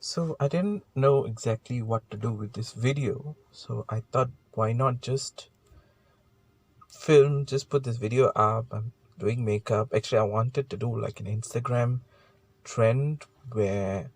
So I didn't know exactly what to do with this video. So I thought, why not just just put this video up. I'm doing makeup. Actually, I wanted to do like an Instagram trend where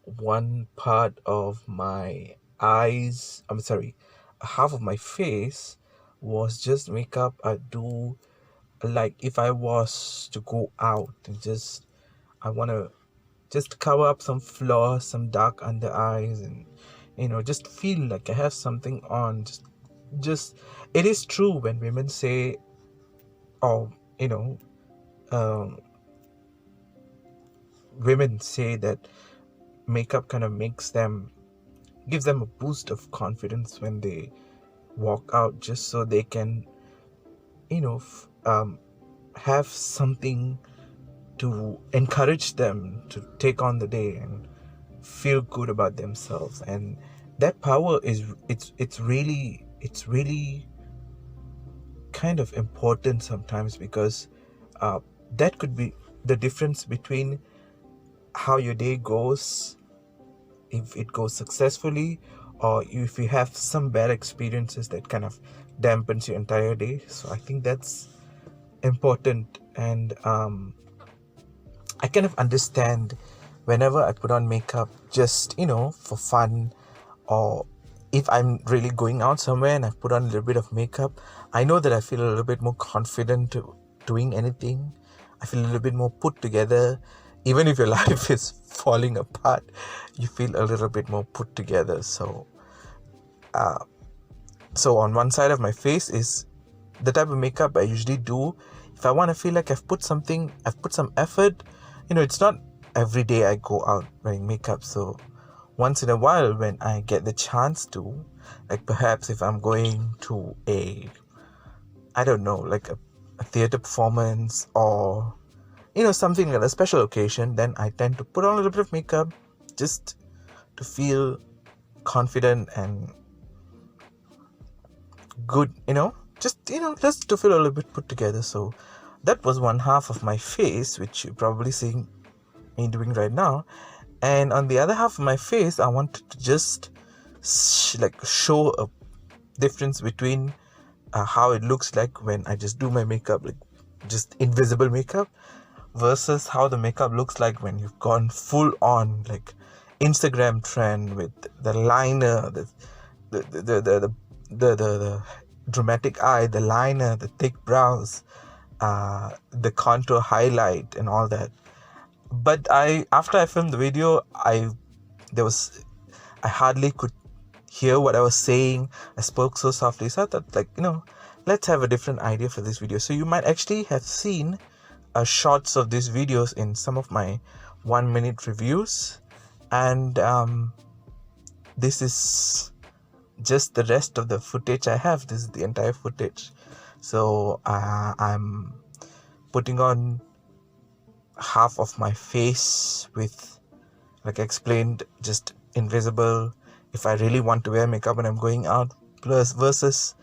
one part of my eyes, I'm sorry, half of my face was just makeup. I do like if I was to go out and I want to just cover up some flaws, some dark under eyes, and just feel like I have something on. Just it is true when women say, oh, um, women say that makeup kind of gives them a boost of confidence when they walk out, just so they can, have something to encourage them to take on the day and feel good about themselves. And that power is it's really kind of important sometimes, because that could be the difference between how your day goes, if it goes successfully, or if you have some bad experiences that kind of dampens your entire day. So I think that's important. And I kind of understand whenever I put on makeup, just for fun, or if I'm really going out somewhere and I put on a little bit of makeup, I know that I feel a little bit more confident doing anything. I feel a little bit more put together. Even if your life is falling apart, you feel a little bit more put together. So on one side of my face is the type of makeup I usually do. If I want to feel like I've put some effort, it's not every day I go out wearing makeup. So once in a while, when I get the chance to, like perhaps if I'm going to I don't know, like a theater performance, or something like a special occasion, then I tend to put on a little bit of makeup just to feel confident and good, just to feel a little bit put together. So that was one half of my face, which you're probably seeing me doing right now. And on the other half of my face, I wanted to just show a difference between how it looks like when I just do my makeup, like just invisible makeup, versus how the makeup looks like when you've gone full on, like Instagram trend with the liner, the dramatic eye, the liner, the thick brows, the contour highlight, and all that. But after I filmed the video, I hardly could hear what I was saying. I spoke so softly, so I thought, let's have a different idea for this video. So you might actually have seen shots of these videos in some of my 1-minute reviews, and this is just the rest of the footage I have. This is the entire footage. So I'm putting on half of my face with, like I explained, just invisible if I really want to wear makeup when I'm going out, plus versus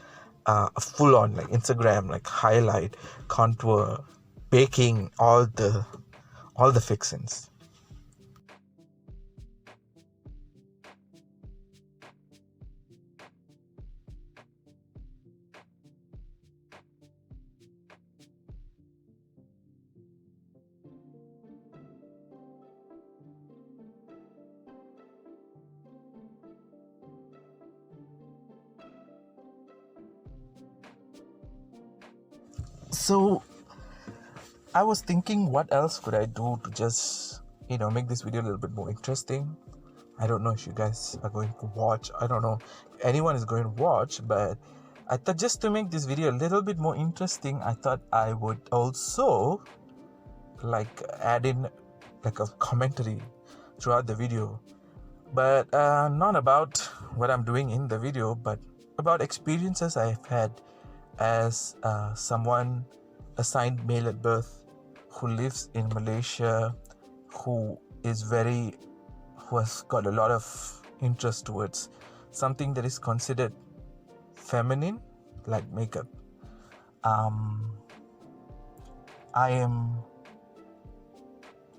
a full on, like Instagram, like highlight, contour, baking, all the fixings. So I was thinking, what else could I do to just make this video a little bit more interesting. I don't know if you guys are going to watch. I don't know if anyone is going to watch, but I thought, just to make this video a little bit more interesting, I thought I would also add in like a commentary throughout the video, but not about what I'm doing in the video, but about experiences I've had as someone assigned male at birth, who lives in Malaysia, who has got a lot of interest towards something that is considered feminine, like makeup. I am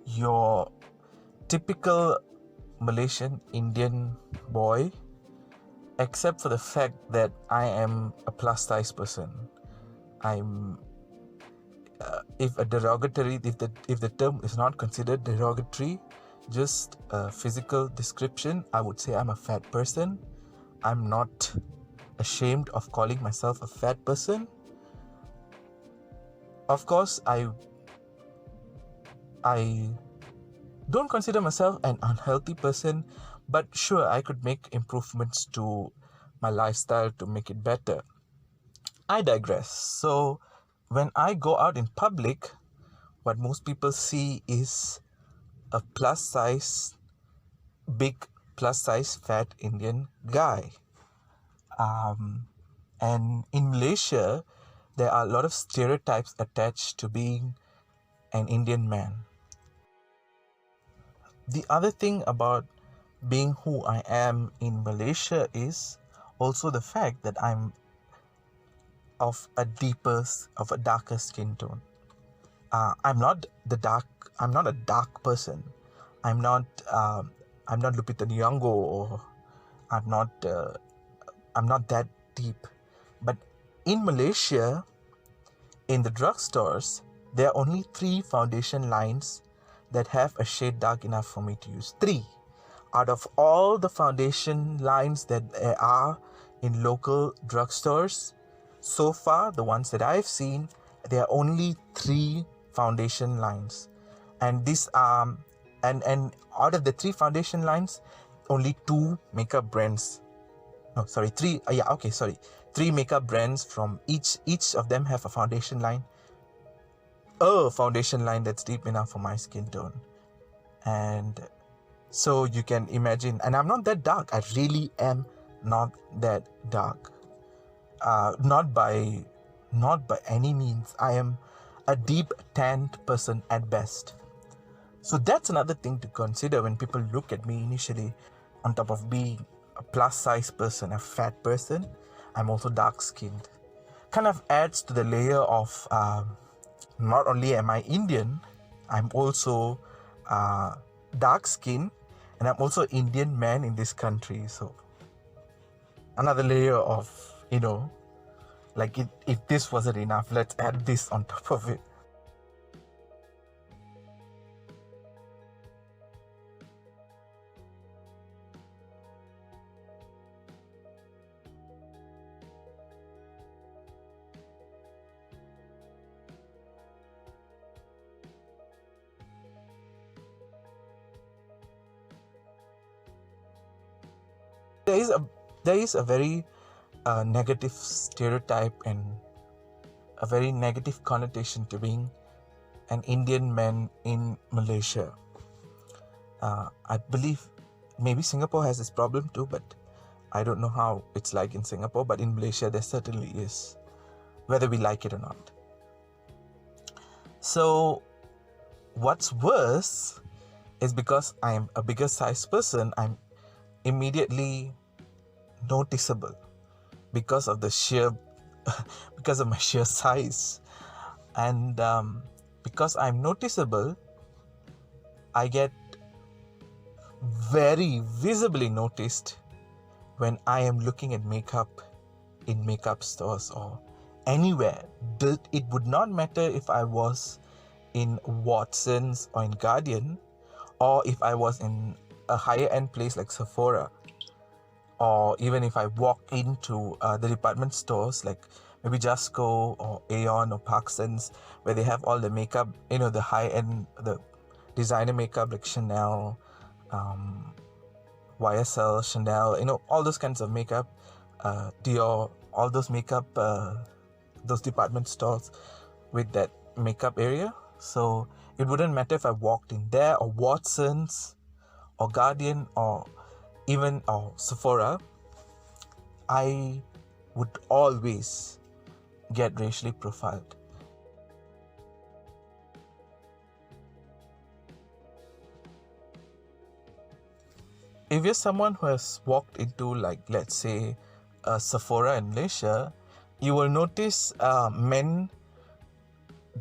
your typical Malaysian Indian boy, except for the fact that I am a plus size person. I'm if the term is not considered derogatory, just a physical description, I would say I'm a fat person. I'm not ashamed of calling myself a fat person. Of course, I don't consider myself an unhealthy person, but sure, I could make improvements to my lifestyle to make it better. I digress. So when I go out in public, what most people see is a big plus size fat Indian guy. And in Malaysia, there are a lot of stereotypes attached to being an Indian man. The other thing about being who I am in Malaysia is also the fact that I'm of a darker skin tone. I'm not a dark person. I'm not Lupita Nyong'o, or I'm not that deep. But in Malaysia, in the drugstores, there are only 3 foundation lines that have a shade dark enough for me to use. 3 out of all the foundation lines that there are in local drugstores. So far, the ones that I've seen, there are only 3 foundation lines, and these and out of the 3 foundation lines, only 2 makeup brands. No, sorry, 3. Sorry, 3 makeup brands from each of them have a foundation line that's deep enough for my skin tone. And so you can imagine, and I'm not that dark. I really am not that dark. Not by any means. I am a deep tanned person at best. So that's another thing to consider when people look at me initially. On top of being a plus size person, a fat person, I'm also dark skinned. Kind of adds to the layer of not only am I Indian, I'm also dark skinned, and I'm also Indian man in this country. So another layer of, like if this wasn't enough, let's add this on top of it. There is a very negative stereotype and a very negative connotation to being an Indian man in Malaysia. I believe maybe Singapore has this problem too, but I don't know how it's like in Singapore, but in Malaysia there certainly is, whether we like it or not. So what's worse is, because I'm a bigger size person, I'm immediately noticeable because of my sheer size. And because I'm noticeable, I get very visibly noticed when I am looking at makeup in makeup stores or anywhere. It would not matter if I was in Watson's or in Guardian, or if I was in a higher end place like Sephora, or even if I walk into the department stores like maybe Justco or Aeon or Parksons, where they have all the makeup, the high end, the designer makeup like Chanel, YSL, Chanel, all those kinds of makeup, Dior, all those makeup, those department stores with that makeup area. So it wouldn't matter if I walked in there, or Watson's or Guardian, or even Sephora, I would always get racially profiled. If you're someone who has walked into, like, let's say, a Sephora in Malaysia, you will notice men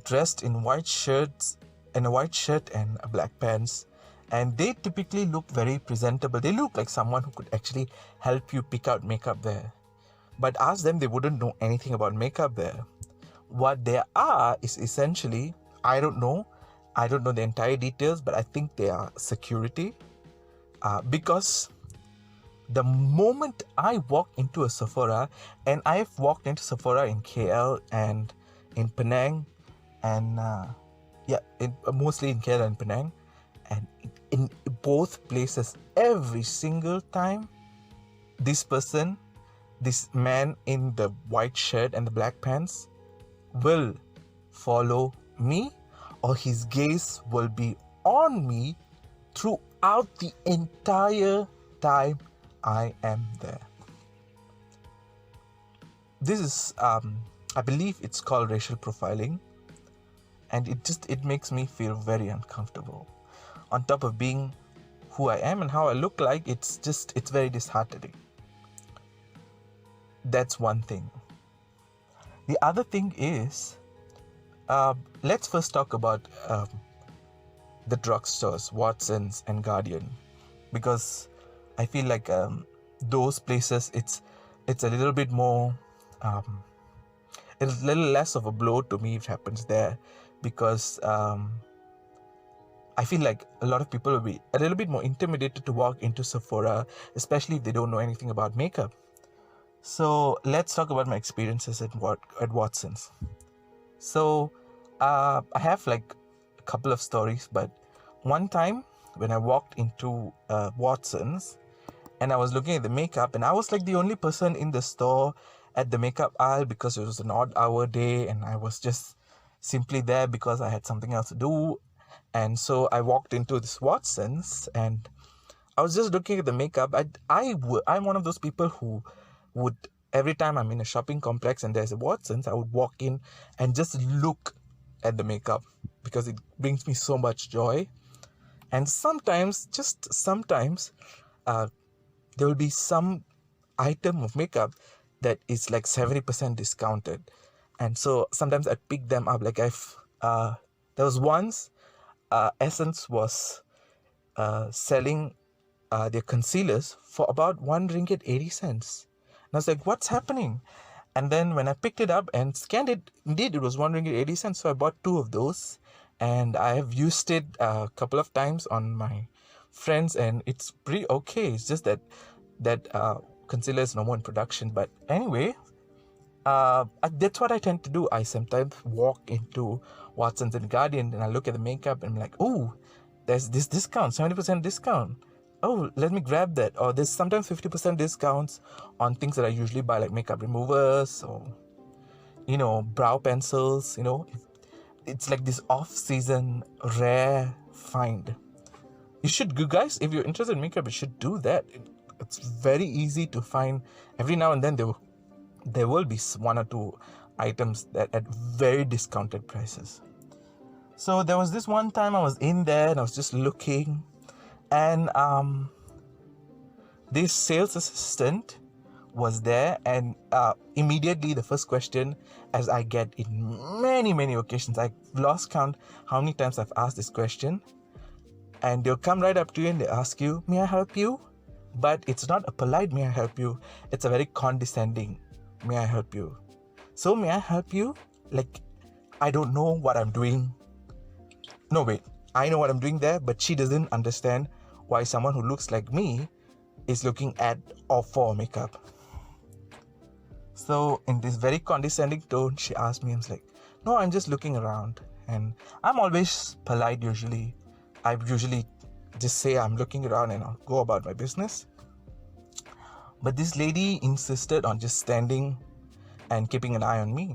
dressed in white shirts and a white shirt and black pants, and they typically look very presentable. They look like someone who could actually help you pick out makeup there. But ask them, they wouldn't know anything about makeup there. What they are is essentially, I don't know the entire details, but I think they are security. Because the moment I walk into a Sephora, and I've walked into Sephora in KL and in Penang, and mostly in KL and Penang, and in both places, every single time, this man in the white shirt and the black pants will follow me, or his gaze will be on me throughout the entire time I am there. This is, I believe it's called racial profiling, and it makes me feel very uncomfortable. On top of being who I am and how I look like, it's very disheartening. That's one thing. The other thing is, let's first talk about the drugstores, Watsons and Guardian, because I feel like those places, it's a little bit more, it's a little less of a blow to me if it happens there, because I feel like a lot of people will be a little bit more intimidated to walk into Sephora, especially if they don't know anything about makeup. So let's talk about my experiences at Watsons. So I have like a couple of stories, but one time when I walked into Watsons and I was looking at the makeup, and I was like the only person in the store at the makeup aisle because it was an odd hour day, and I was just simply there because I had something else to do. And so I walked into this Watsons and I was just looking at the makeup. I'm one of those people who would, every time I'm in a shopping complex and there's a Watsons, I would walk in and just look at the makeup because it brings me so much joy. And sometimes, there will be some item of makeup that is like 70% discounted. And so sometimes I pick them up. Like there was once Essence was selling their concealers for about 1 ringgit 80 cents. And I was like, what's happening? And then when I picked it up and scanned it, indeed it was 1 ringgit 80 cents. So I bought 2 of those, and I have used it a couple of times on my friends, and it's pretty okay. It's just that concealer is no more in production. But anyway, that's what I tend to do. I sometimes walk into Watsons and Guardian and I look at the makeup and I'm like, oh, there's this discount, 70% discount. Oh, let me grab that. Or there's sometimes 50% discounts on things that I usually buy, like makeup removers or, brow pencils. It's like this off-season rare find. You guys, if you're interested in makeup, you should do that. It's very easy to find. Every now and then there will be 1 or 2 items that at very discounted prices. So there was this one time I was in there and I was just looking, and this sales assistant was there, and immediately the first question, as I get in many, many occasions, I've lost count how many times I've asked this question, and they'll come right up to you and they ask you, may I help you? But it's not a polite may I help you, it's a very condescending may I help you. So may I help you? Like, I don't know what I'm doing. No, wait, I know what I'm doing there, but she doesn't understand why someone who looks like me is looking at or for makeup. So in this very condescending tone, she asked me, I was like, no, I'm just looking around. And I'm always polite usually. I usually just say I'm looking around and I'll go about my business. But this lady insisted on just standing and keeping an eye on me.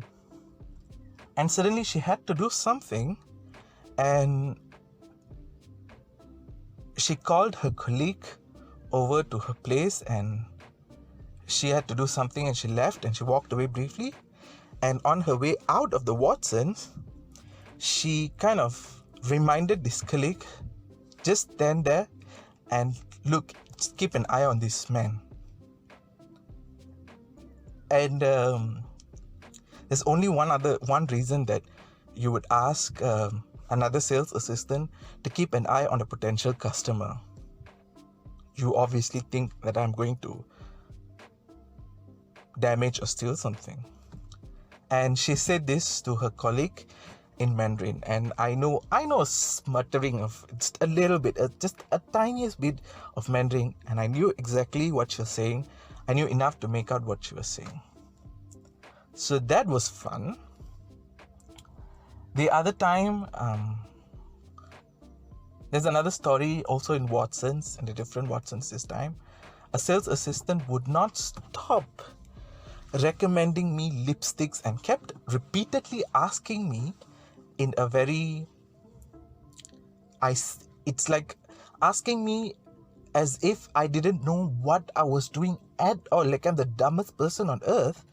And suddenly she had to do something, and she called her colleague over to her place, and she had to do something, and she left and she walked away briefly. And on her way out of the Watsons, she kind of reminded this colleague, just stand there and look, just keep an eye on this man. And there's only one reason that you would ask a another sales assistant to keep an eye on a potential customer. You obviously think that I'm going to damage or steal something. And she said this to her colleague in Mandarin, and I know a smattering of just a little bit, just a tiniest bit of Mandarin, and I knew exactly what she was saying. I knew enough to make out what she was saying. So that was fun. The other time, there's another story also in Watson's, and a different Watson's this time. A sales assistant would not stop recommending me lipsticks and kept repeatedly asking me in a very, it's like asking me as if I didn't know what I was doing at all, like I'm the dumbest person on earth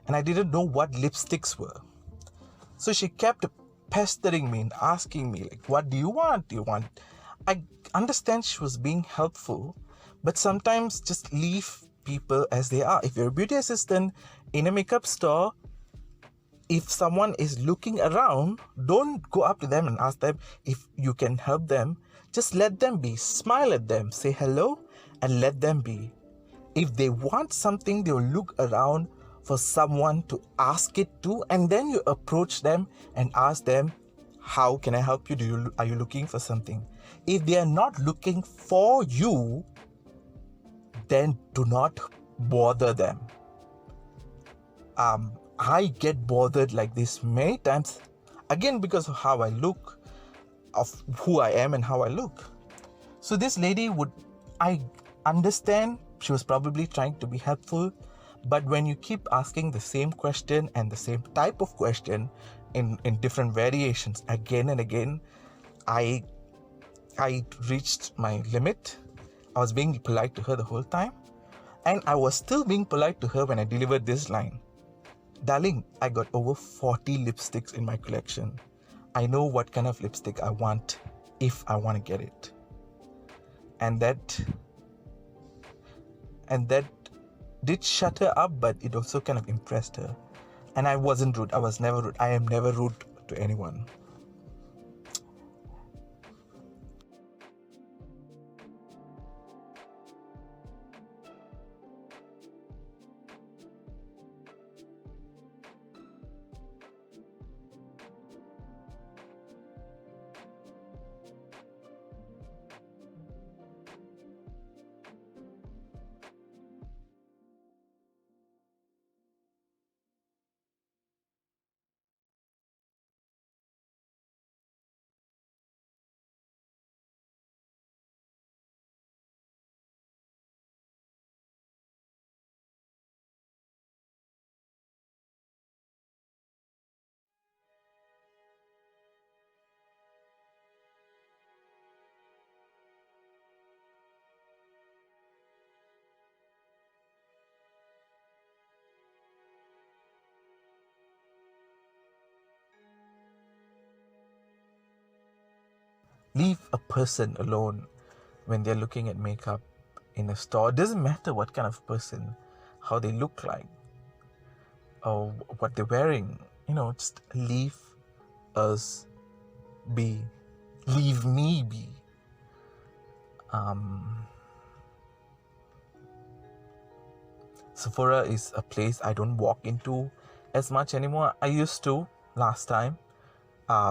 and I didn't know what lipsticks were. So she kept pestering me and asking me, like, what do you want? I understand she was being helpful, but sometimes just leave people as they are. If you're a beauty assistant in a makeup store, if someone is looking around, don't go up to them and ask them if you can help them. Just let them be. Smile at them, say hello, and let them be. If they want something, they'll look around for someone to ask it to, and then you approach them and ask them, how can I help you? Are you looking for something? If they are not looking for you, then do not bother them. I get bothered like this many times, again because of how I look, of who I am and how I look. So this lady I understand she was probably trying to be helpful, but when you keep asking the same question and the same type of question in different variations again and again, I reached my limit. I was being polite to her the whole time, and I was still being polite to her when I delivered this line. Darling, I got over 40 lipsticks in my collection. I know what kind of lipstick I want if I want to get it. And that did shut her up, but it also kind of impressed her. And I wasn't rude. I was never rude. I am never rude to anyone. Leave a person alone when they're looking at makeup in a store. It doesn't matter what kind of person, how they look like, or what they're wearing. Just leave us be. Leave me be. Sephora is a place I don't walk into as much anymore. I used to last time,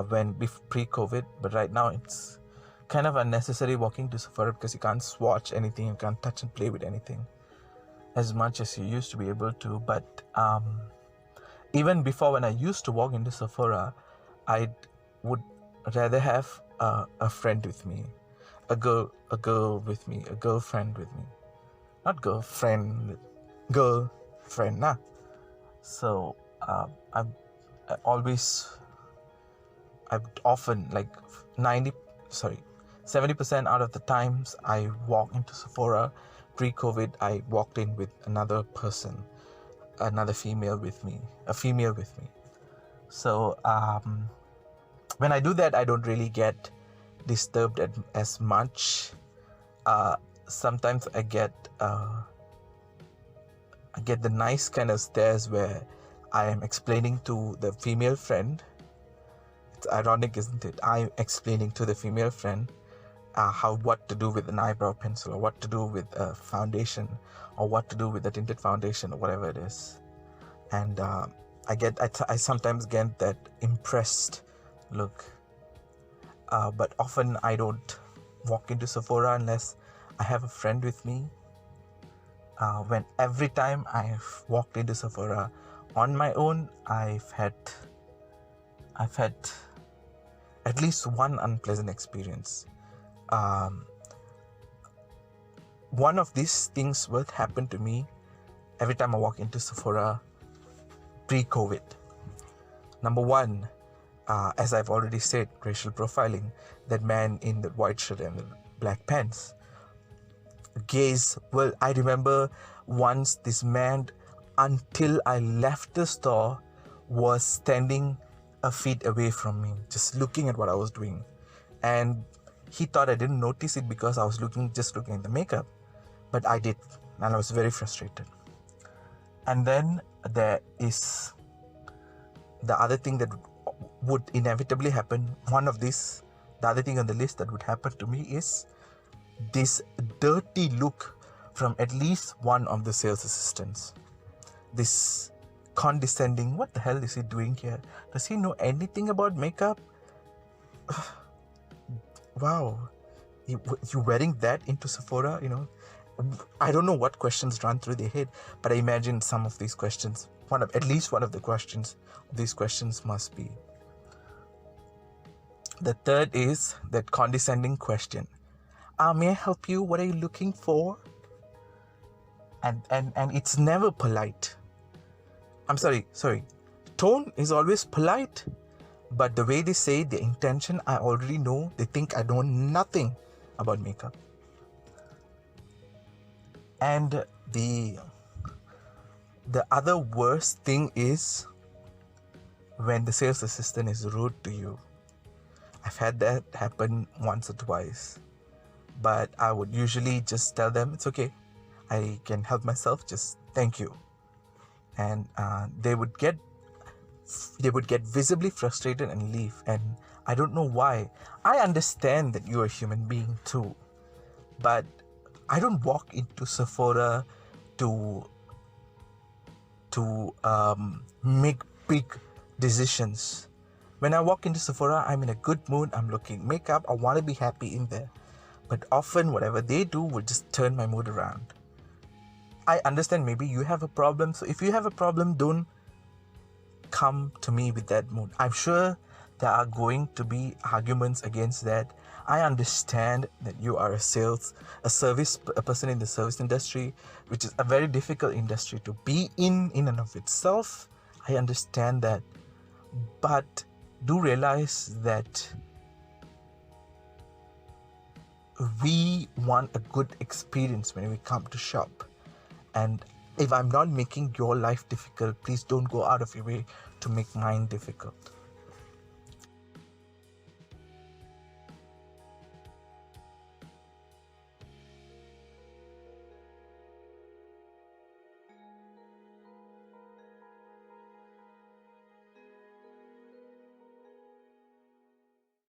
when pre-COVID, but right now it's kind of unnecessary walking to Sephora because you can't swatch anything, you can't touch and play with anything as much as you used to be able to. But even before, when I used to walk into Sephora, I would rather have a friend with me, a girl with me, a girlfriend with me, not girlfriend, girlfriend, nah. So I've often, like 70% out of the times I walk into Sephora pre-COVID, I walked in with another person, another female with me, a female with me. So when I do that, I don't really get disturbed as much. Sometimes I get the nice kind of stares where I am explaining to the female friend It's ironic, isn't it? I'm explaining to the female friend what to do with an eyebrow pencil, or what to do with a foundation, or what to do with a tinted foundation, or whatever it is. And I sometimes get that impressed look. But often I don't walk into Sephora unless I have a friend with me. When every time I've walked into Sephora on my own, I've had at least one unpleasant experience. One of these things would happen to me every time I walk into Sephora pre-COVID. Number one, as I've already said, racial profiling. That man in the white shirt and the black pants. Gaze. Well, I remember once this man, until I left the store, was standing a feet away from me, just looking at what I was doing. And he thought I didn't notice it because I was just looking at the makeup. But I did, and I was very frustrated. And then there is the other thing that would inevitably happen. The other thing on the list that would happen to me is this dirty look from at least one of the sales assistants. This condescending, what the hell is he doing here? Does he know anything about makeup? Wow, you wearing that into Sephora, I don't know what questions run through their head, but I imagine some of these questions, at least one of these questions must be. The third is that condescending question. May I help you? What are you looking for? And it's never polite. I'm sorry. Tone is always polite, but the way they say the intention, I already know. They think I know nothing about makeup. And the other worst thing is when the sales assistant is rude to you. I've had that happen once or twice, but I would usually just tell them, it's okay, I can help myself, just thank you. And they would get visibly frustrated and leave, and I don't know why. I understand that you're a human being too, but I don't walk into Sephora to make big decisions. When I walk into Sephora, I'm in a good mood, I'm looking makeup, I want to be happy in there. But often whatever they do will just turn my mood around. I understand maybe you have a problem, so if you have a problem, don't come to me with that mood. I'm sure there are going to be arguments against that. I understand that you are a person in the service industry, which is a very difficult industry to be in and of itself. I understand that, but do realize that we want a good experience when we come to shop. And if I'm not making your life difficult, please don't go out of your way to make mine difficult.